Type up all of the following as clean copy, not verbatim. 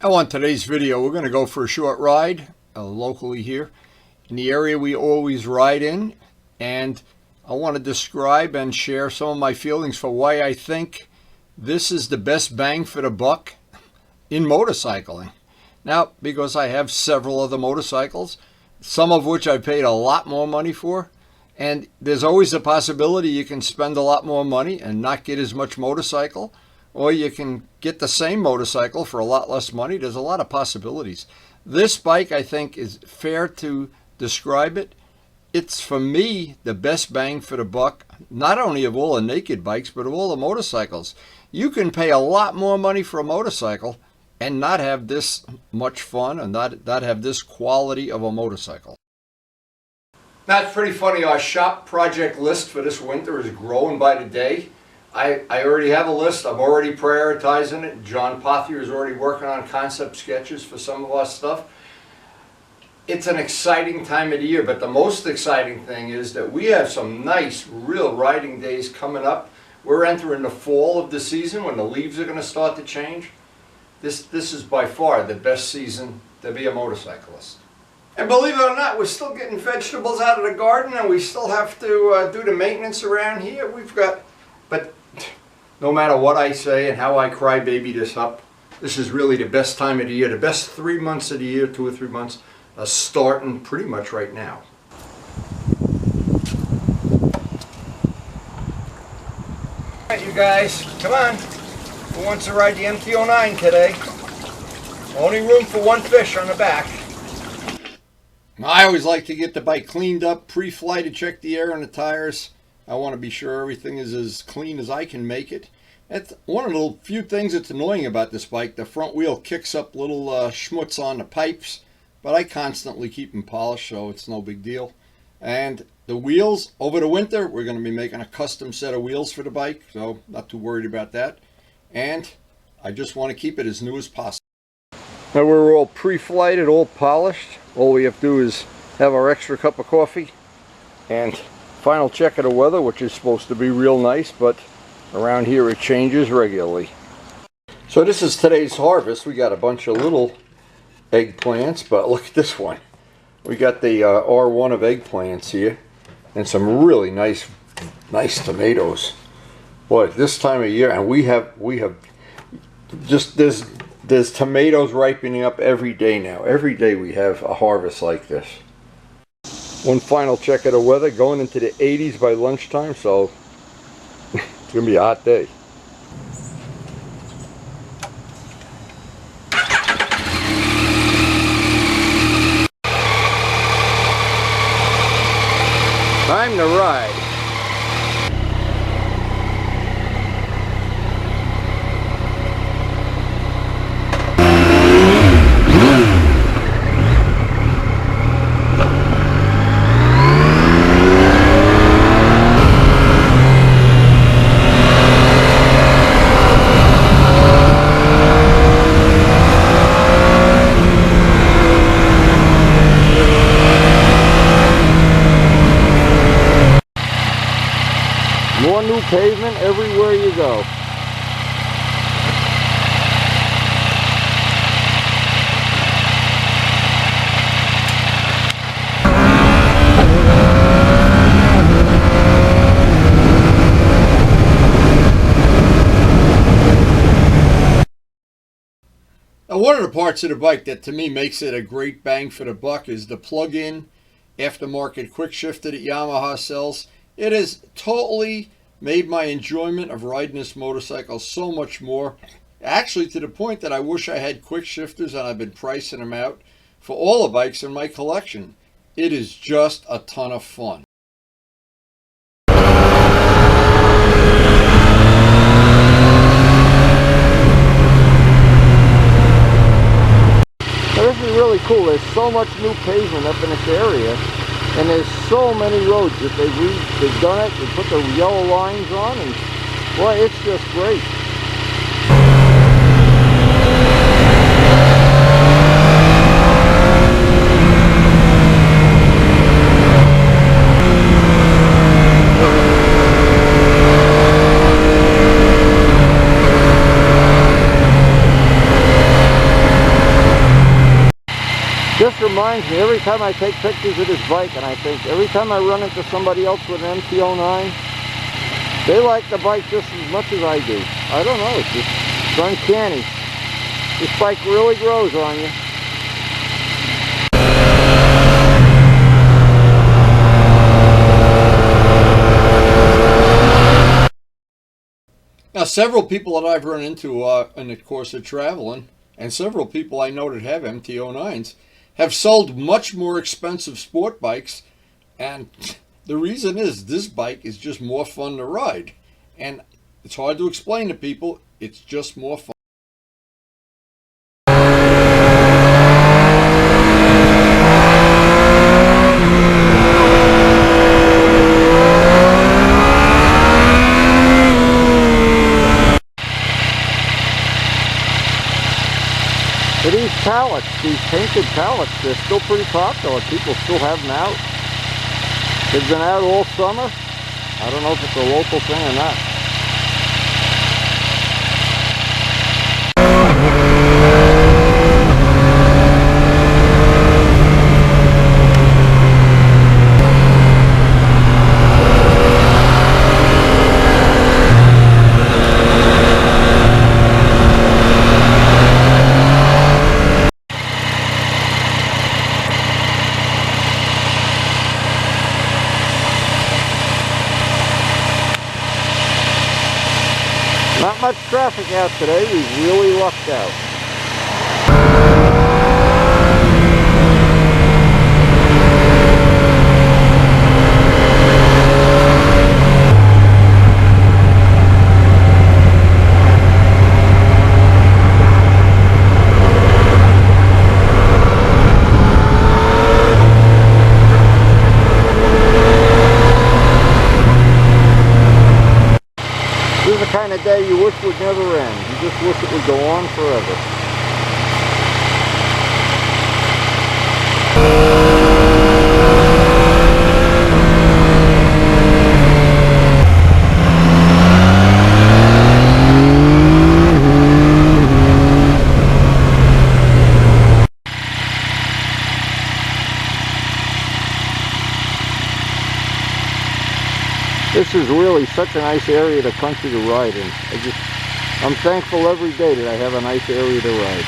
Now on today's video, we're going to go for a short ride locally here in the area we always ride in, and I want to describe and share some of my feelings for why I think this is the best bang for the buck in motorcycling. Now, because I have several other motorcycles, some of which I paid a lot more money for, and there's always a possibility you can spend a lot more money and not get as much motorcycle, or you can get the same motorcycle for a lot less money. There's a lot of possibilities. This bike, I think, is fair to describe it. It's, for me, the best bang for the buck, not only of all the naked bikes, but of all the motorcycles. You can pay a lot more money for a motorcycle and not have this much fun and not have this quality of a motorcycle. That's pretty funny. Our shop project list for this winter is growing by the day. I already have a list. I'm already prioritizing it. John Pothier is already working on concept sketches for some of our stuff. It's an exciting time of the year, but the most exciting thing is that we have some nice, real riding days coming up. We're entering the fall of the season when the leaves are going to start to change. This is by far the best season to be a motorcyclist. And believe it or not, we're still getting vegetables out of the garden, and we still have to do the maintenance around here. But no matter what I say and how I crybaby this up, this is really the best time of the year. The best 3 months of the year, 2 or 3 months, are starting pretty much right now. All right, you guys, come on. Who wants to ride the MT-09 today? Only room for one fish on the back. I always like to get the bike cleaned up pre-flight to check the air on the tires. I want to be sure everything is as clean as I can make it. That's one of the few things that's annoying about this bike. The front wheel kicks up little schmutz on the pipes, but I constantly keep them polished, so it's no big deal. And the wheels, over the winter, we're going to be making a custom set of wheels for the bike, so not too worried about that. And I just want to keep it as new as possible. Now we're all pre-flighted, all polished. All we have to do is have our extra cup of coffee and final check of the weather, which is supposed to be real nice, but around here it changes regularly. So this is today's harvest. We got a bunch of little eggplants, but look at this one. We got the R1 of eggplants here, and some really nice tomatoes. Boy, this time of year, and we have just there's tomatoes ripening up every day now. Every day we have a harvest like this. One final check of the weather, going into the 80s by lunchtime, so it's gonna be a hot day. Time to ride. More new pavement everywhere you go. Now, one of the parts of the bike that to me makes it a great bang for the buck is the plug-in aftermarket quick shifter that Yamaha sells. It has totally made my enjoyment of riding this motorcycle so much more. Actually, to the point that I wish I had quick shifters, and I've been pricing them out for all the bikes in my collection. It is just a ton of fun. Now, this is really cool. There's so much new pavement up in this area. And there's so many roads that they've done it, they put the yellow lines on, and boy, it's just great. Just reminds me, every time I take pictures of this bike, and I think, every time I run into somebody else with an MT-09, they like the bike just as much as I do. I don't know, it's uncanny. This bike really grows on you. Now, several people that I've run into in the course of traveling, and several people I know that have MT-09s, have sold much more expensive sport bikes, and the reason is this bike is just more fun to ride. And it's hard to explain to people, it's just more fun. But these pallets, these painted pallets, they're still pretty popular. People still have them out. They've been out all summer. I don't know if it's a local thing or not. Not much traffic out today. We've really lucked out. This is the kind of day you wish would never end. You just wish it would go on forever. This is really such a nice area of the country to ride in. I'm thankful every day that I have a nice area to ride.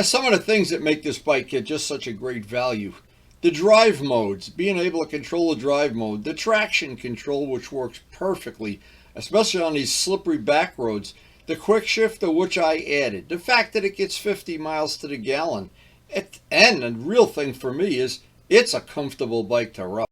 Some of the things that make this bike get just such a great value. The drive modes, being able to control the drive mode. The traction control, which works perfectly, especially on these slippery back roads. The quick shifter, which I added. The fact that it gets 50 miles to the gallon. And the real thing for me is, it's a comfortable bike to ride.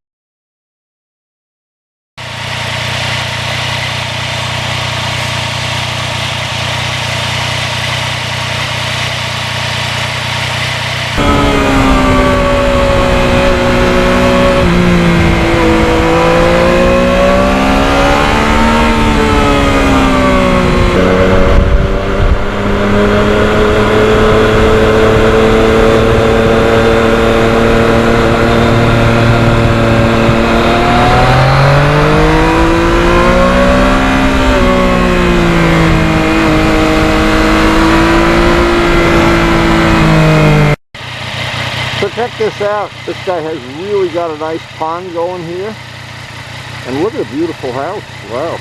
So check this out. This guy has really got a nice pond going here. And look at the beautiful house. Wow.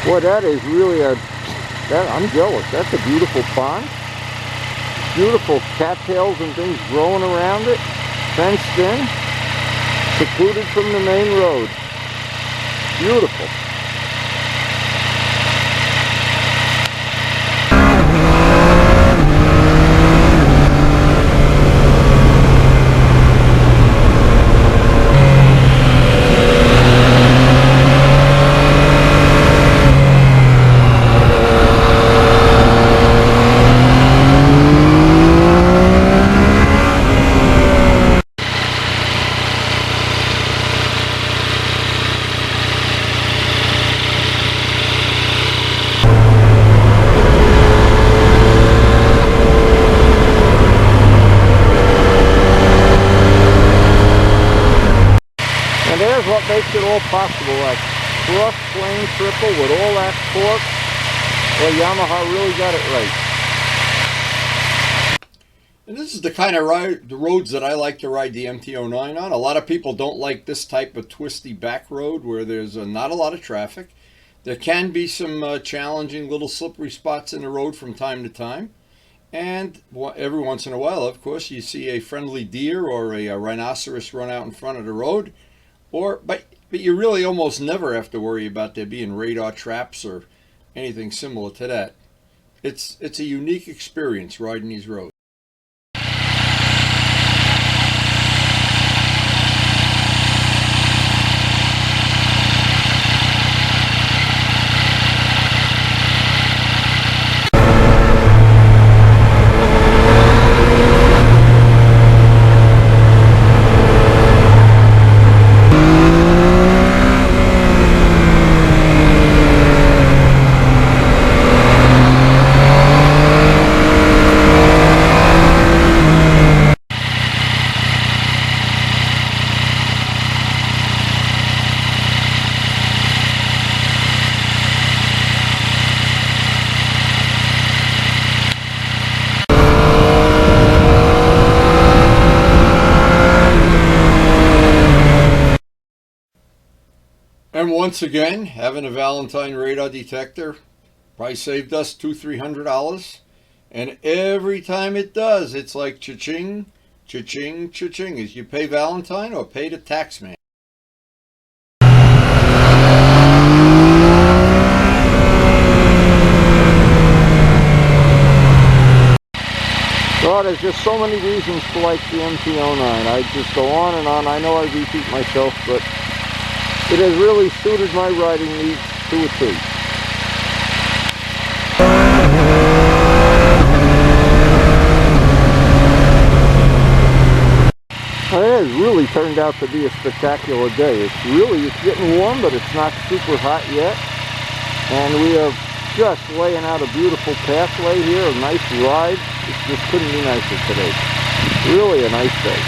Boy, that is really I'm jealous. That's a beautiful pond. Beautiful cattails and things growing around it. Fenced in. Secluded from the main road. Beautiful. There's what makes it all possible. That cross-plane triple with all that torque. Well, Yamaha really got it right. And this is the kind of the roads that I like to ride the MT-09 on. A lot of people don't like this type of twisty back road where there's not a lot of traffic. There can be some challenging little slippery spots in the road from time to time. And every once in a while, of course, you see a friendly deer or a rhinoceros run out in front of the road. But you really almost never have to worry about there being radar traps or anything similar to that. It's a unique experience riding these roads. And once again, having a Valentine radar detector probably saved us $200-300. And every time it does, it's like cha-ching, cha-ching, cha-ching. Is you pay Valentine or pay the tax man? Well, there's just so many reasons to like the MT-09. I just go on and on. I know I repeat myself, but it has really suited my riding needs to a T. It has really turned out to be a spectacular day. It's getting warm, but it's not super hot yet. And we are just laying out a beautiful pathway here, a nice ride. It just couldn't be nicer today. Really a nice day.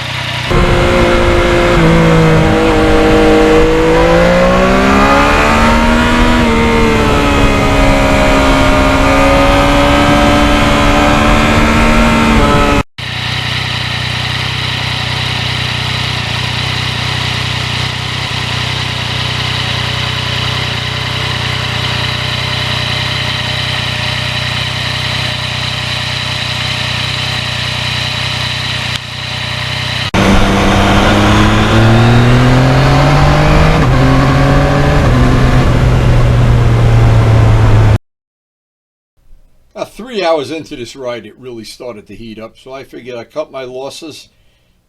About 3 hours into this ride, it really started to heat up, so I figured I'd cut my losses,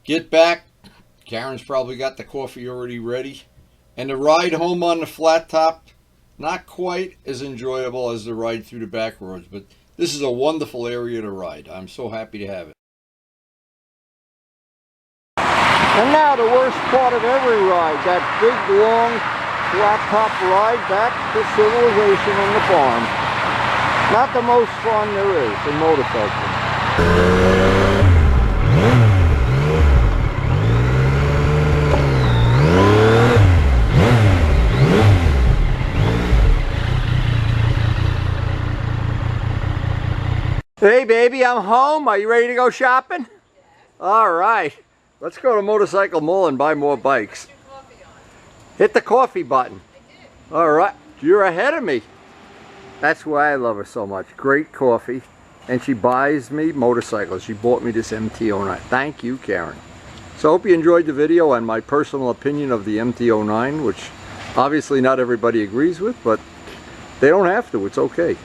get back. Karen's probably got the coffee already ready. And the ride home on the flat top, not quite as enjoyable as the ride through the back roads, but this is a wonderful area to ride. I'm so happy to have it. And now the worst part of every ride, that big, long, flat-top ride back to civilization on the farm. Not the most fun there is in motorcycling. Hey baby, I'm home. Are you ready to go shopping? All right. Let's go to Motorcycle Mall and buy more bikes. Hit the coffee button. All right. You're ahead of me. That's why I love her so much. Great coffee. And she buys me motorcycles. She bought me this MT-09. Thank you, Karen. So I hope you enjoyed the video on my personal opinion of the MT-09, which obviously not everybody agrees with, but they don't have to. It's okay.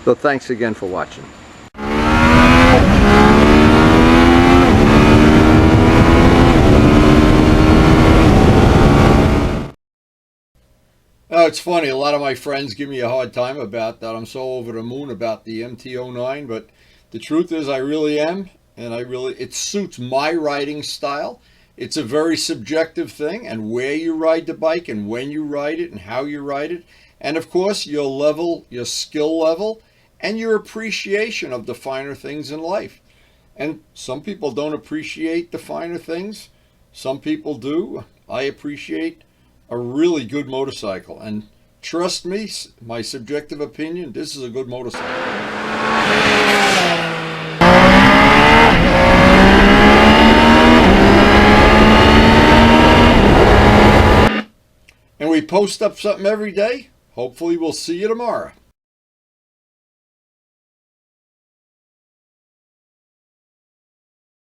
So thanks again for watching. It's funny, a lot of my friends give me a hard time about that. I'm so over the moon about the MT-09, but the truth is I really am, and it suits my riding style. It's a very subjective thing, and where you ride the bike and when you ride it and how you ride it, and of course your level, your skill level, and your appreciation of the finer things in life. And some people don't appreciate the finer things. Some people do. I appreciate a really good motorcycle. And trust me, my subjective opinion, this is a good motorcycle. And we post up something every day. Hopefully we'll see you tomorrow.